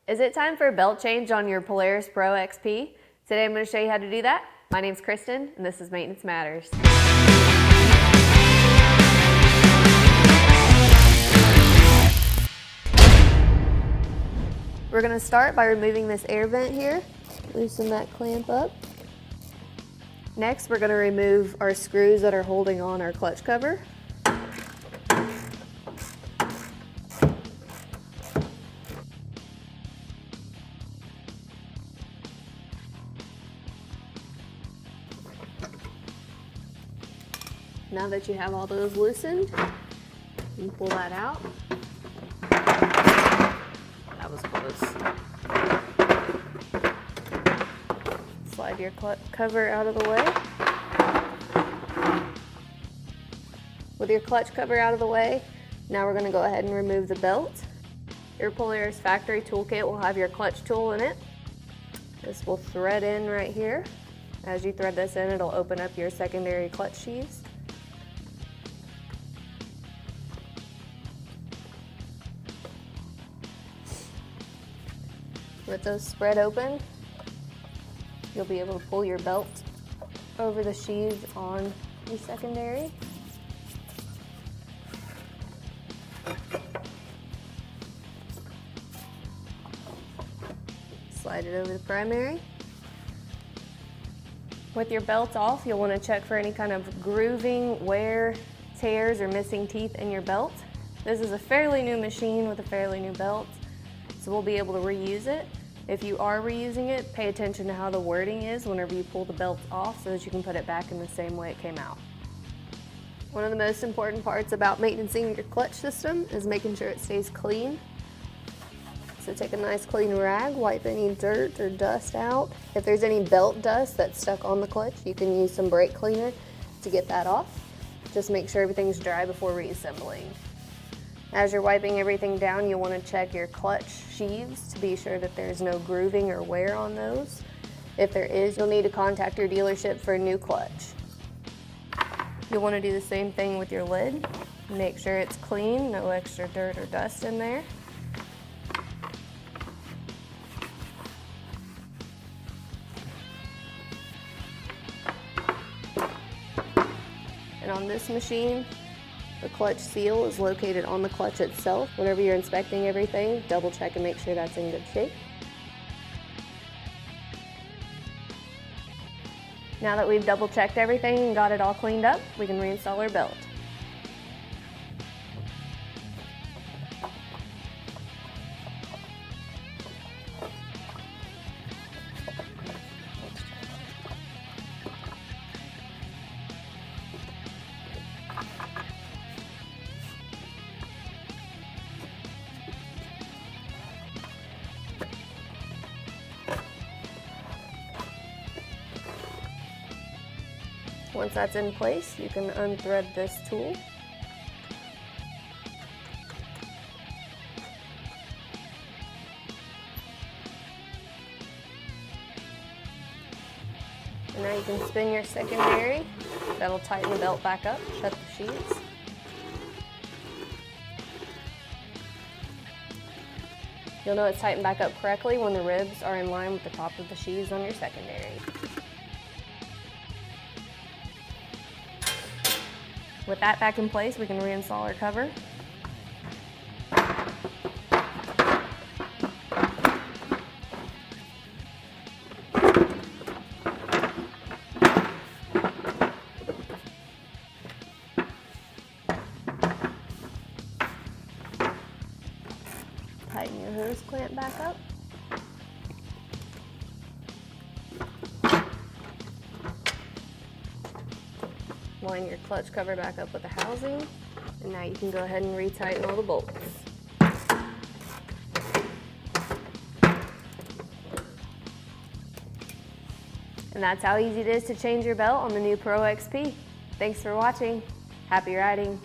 Is it time for a belt change on your Polaris Pro XP? Today I'm going to show you how to do that. My name's Kristen and this is Maintenance Matters. We're going to start by removing this air vent here. Loosen that clamp up. Next we're going to remove our screws that are holding on our clutch cover. Now that you have all those loosened, you can pull that out. That was close. Slide your cover out of the way. With your clutch cover out of the way, now we're going to go ahead and remove the belt. Your Polaris factory toolkit will have your clutch tool in it. This will thread in right here. As you thread this in, it'll open up your secondary clutch sheaths. With those spread open, you'll be able to pull your belt over the sheaths on your secondary. Slide it over the primary. With your belt off, you'll want to check for any kind of grooving, wear, tears, or missing teeth in your belt. This is a fairly new machine with a fairly new belt, so we'll be able to reuse it. If you are reusing it, pay attention to how the wording is whenever you pull the belt off so that you can put it back in the same way it came out. One of the most important parts about maintaining your clutch system is making sure it stays clean. So take a nice clean rag, wipe any dirt or dust out. If there's any belt dust that's stuck on the clutch, you can use some brake cleaner to get that off. Just make sure everything's dry before reassembling. As you're wiping everything down, you'll want to check your clutch sheaths to be sure that there's no grooving or wear on those. If there is, you'll need to contact your dealership for a new clutch. You'll want to do the same thing with your lid. Make sure it's clean, no extra dirt or dust in there. And on this machine, the clutch seal is located on the clutch itself. Whenever you're inspecting everything, double check and make sure that's in good shape. Now that we've double checked everything and got it all cleaned up, we can reinstall our belt. Once that's in place, you can unthread this tool. And now you can spin your secondary. That'll tighten the belt back up, shut the sheaths. You'll know it's tightened back up correctly when the ribs are in line with the top of the sheaths on your secondary. With that back in place, we can reinstall our cover. Tighten your hose clamp back up. Line your clutch cover back up with the housing, and now you can go ahead and retighten all the bolts. And that's how easy it is to change your belt on the new Pro XP. Thanks for watching. Happy riding.